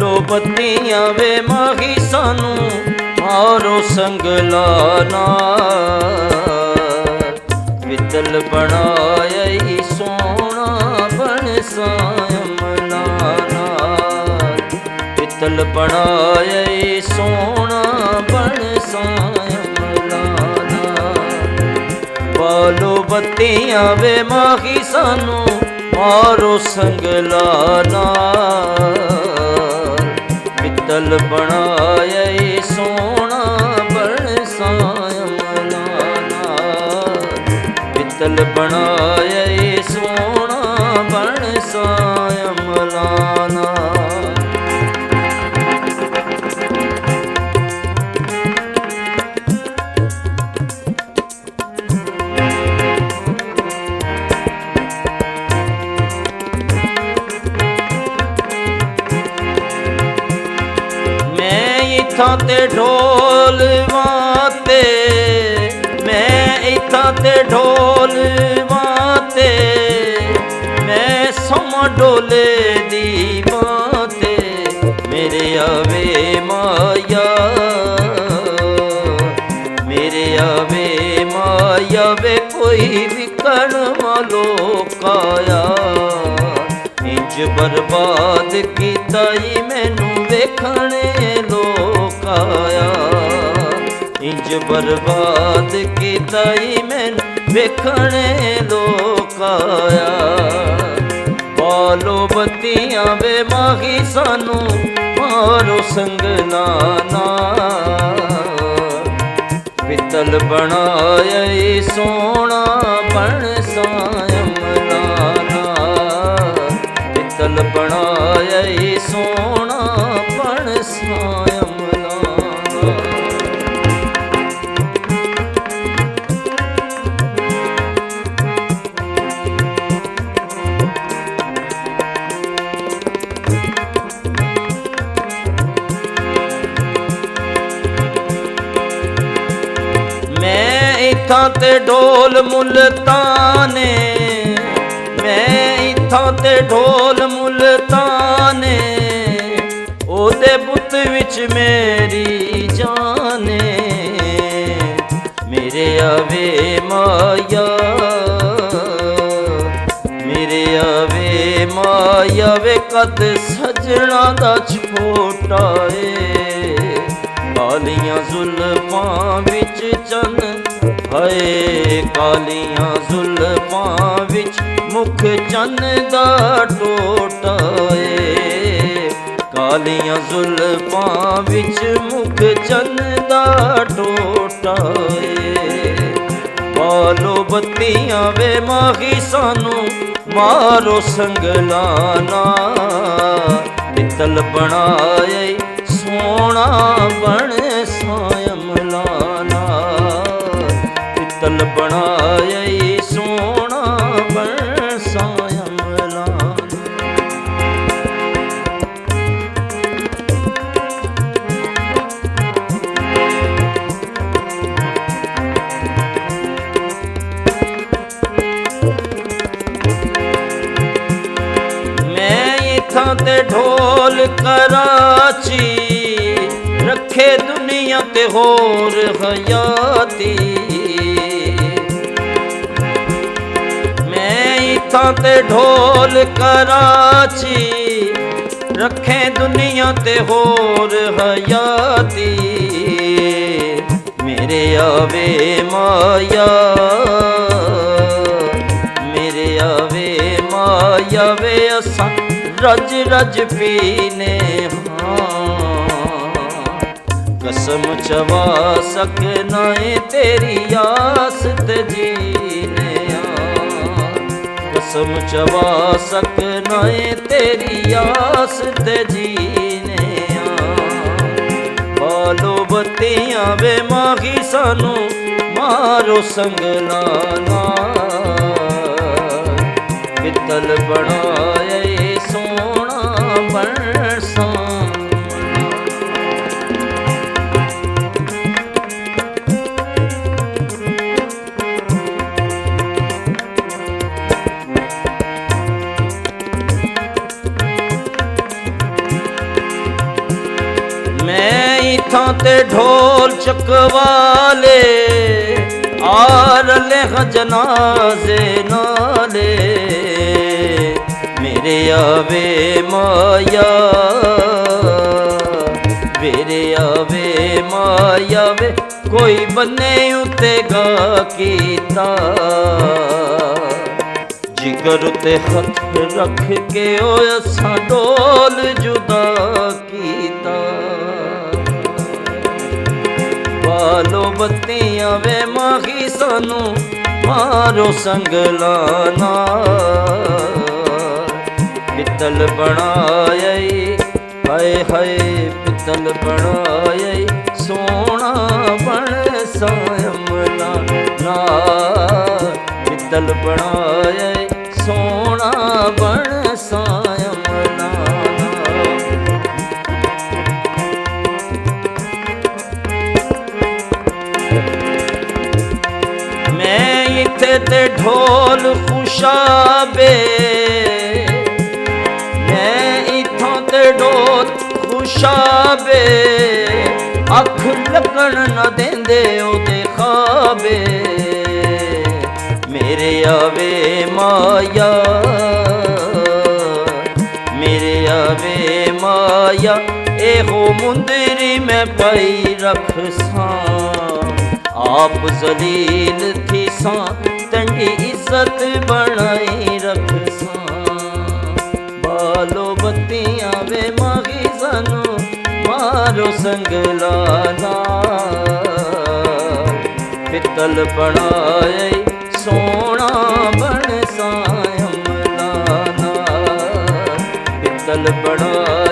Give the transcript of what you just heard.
ਬਾਲੋ ਬੱਤੀਆਂ ਵੇ ਮਾਹੀ ਸਾਨੂੰ ਮਾਰੋ ਸੰਗਲਾਨਾ ਪਿੱਤਲ ਬਣਾਇਆ ਈ ਸੋਹਣਾ ਬਣ ਸਾਮਲਾਨਾ ਪਿੱਤਲ ਬਣਾਇਆ ਈ ਸੋਹਣਾ ਬਣ ਸਾਮਲਾਨਾ ਬਾਲੋ ਬੱਤੀਆਂ ਵੇ ਮਾਹੀ ਸਾਨੂੰ ਮਾਰੋ ਸੰਗਲਾਨਾ ਪਿੱਤਲ ਬਣਾਇਆ ਈ ਸੋਹਣਾ ਬਣ ਸਾਮਲਾਨਾ ਪਿੱਤਲ ਬਣਾਇਆ ਈ ਸੋਹਣਾ ਬਣ ਸਾਮਲਾਨਾ ਇੱਥਾਂ ਤੇ ਢੋਲ ਵਾਤੇ ਮੈਂ ਇੱਥਾਂ ਤੇ ਢੋਲ ਵਾਤੇ ਮੈਂ ਸਮਾਂ ਡੋਲੇ ਦੀ ਬਾਤੇ ਮੇਰੇ ਆਵੇ ਮਾਇਆ ਮੇਰੇ ਆਵੇ ਮਾਇਆ ਵੇ ਕੋਈ ਵਿਕਣ ਵਾਲੋ ਕਾਇਆ ਇੰਜ ਬਰਬਾਦ ਕੀਤਾ ਈ ਮੈਨੂੰ ਵੇਖਣੇ ਲੋਕਾਇਆ ਇੰਜ ਬਰਬਾਦ ਕੀਤਾ ਈ ਮੈਨੂੰ ਵੇਖਣੇ ਲੋਕਾਇਆ ਬਾਲੋ ਬੱਤੀਆਂ ਵੇ ਮਾਹੀ ਸਾਨੂੰ ਮਾਰੋ ਸੰਗਲਾਨਾ ਪਿੱਤਲ ਬਣਾਇਆ ਈ ਸੋਹਣਾ ਬਣ ਸਾਮਲਾਨਾ ਪਿੱਤਲ ਬਣਾਇਆ ਈ ਸੋਹਣਾ ਬਣ ਸਾਮਲਾਨਾ ਮੈਂ ਇੱਥਾਂ ਤੇ ਢੋਲ ਮੁਲਤਾਨੇ ਮੈਂ ਇੱਥਾਂ ਤੇ ਢੋਲ ਮੁਲਤਾਨੇ ਉਹਦੇ ਬੁੱਤ ਵਿੱਚ ਮੇਰੀ ਜਾਨੇ ਮੇਰੇ ਆਵੇ ਮਾਇਆ ਮੇਰੇ ਆਵੇ ਮਾਇਆ ਵੇ ਕਦ ਸਜਣਾ ਦਾ ਛੋਟਾ ਏ ਕਾਲੀਆਂ ਜ਼ੁਲਫਾਂ ਵਿੱਚ ਚੰਨ ਹਾਏ ਕਾਲੀਆਂ ਜ਼ੁਲਫਾਂ ਵਿੱਚ ਮੁਖ ਚੰਨ ਦਾ ਟੋਟਾ ਏ ਕਾਲੀਆਂ ਜ਼ੁਲਫਾਂ ਵਿੱਚ ਮੁਖ ਚੰਨ ਦਾ ਟੋਟਾ ਏ ਬਾਲੋ ਬੱਤੀਆਂ ਵੇ ਮਾਹੀ ਸਾਨੂੰ ਮਾਰੋ ਸੰਗਲਾਨਾ ਪਿੱਤਲ ਬਣਾਇਆ ਈ ਸੋਹਣਾ ਬਣ ਸਾਮਲਾਨਾ ਪਿੱਤਲ ਬਣਾਇਆ ਈ ਸੋਹਣਾ ਬਣ ਸਾਮਲਾਨਾ ਮੈਂ ਇੱਥਾਂ ਤੇ ਢੋਲ ਕਰਾਚੀ ਰੱਖੇ ਦੁਨੀਆ ਤੇ ਹੋਰ ਹਯਾਤੀ ਮੈਂ ਇੱਥਾਂ ਤੇ ਢੋਲ ਕਰਾਚੀ ਰੱਖੇ ਦੁਨੀਆ ਤੇ ਹੋਰ ਹਯਾਤੀ ਮੇਰੇ ਆਵੇ ਮਾਇਆ ਮੇਰੇ ਆਵੇ ਮਾਇਆ ਵੇ ਅਸਾਂ ਰਜ ਰਜ ਪੀਨੇ ਕਸਮ ਚਵਾ ਸਕਨਾ ਏ ਤੇਰੀ ਆਸ ਤੇ ਜੀਨੇ ਕਸਮ ਚਵਾ ਸਕਨਾ ਏ ਤੇਰੀ ਆਸ ਤੇ ਜੀਨੇ ਬਾਲੋ ਬੱਤੀਆਂ ਵੇ ਮਾਹੀ ਸਾਨੂੰ ਮਾਰੋ ਸੰਗਲਾਨਾ ਪਿੱਤਲ ਬਣਾਇਆ ਏ ਸੋਹਣਾ ਬਣ ਸਾਮਲਾਨਾ ते ढोल चकवाले आरले जनाजे नाले मेरे आवे माया मेरे आवे माया वे कोई बने उते गा कीता जिगर उते हथ रख के ओ असां ढोल जुदा कीता बालो बत्तियां वे माही सानू मारो संगलाना पित्तल बनाए हाय हाय पित्तल बनाए सोना बन सायमला ना पित्तल बनाए सोना बन सायमला मैं इथे ते ढोल खुशाबे मैं इथों ते ढोल खुशाबे अख लगन न देंदे ओदे खाबे मेरे आवे माया मेरे आवे माया एहो मुंदरी मैं पाई रख सां आप जलील थी सा तंडी इज्जत बनाई रख सा बालो बत्तियां वे मागी सानू मारो संगलाना पित्तल बनाए सोना बन सायमलाना पित्तल बनाए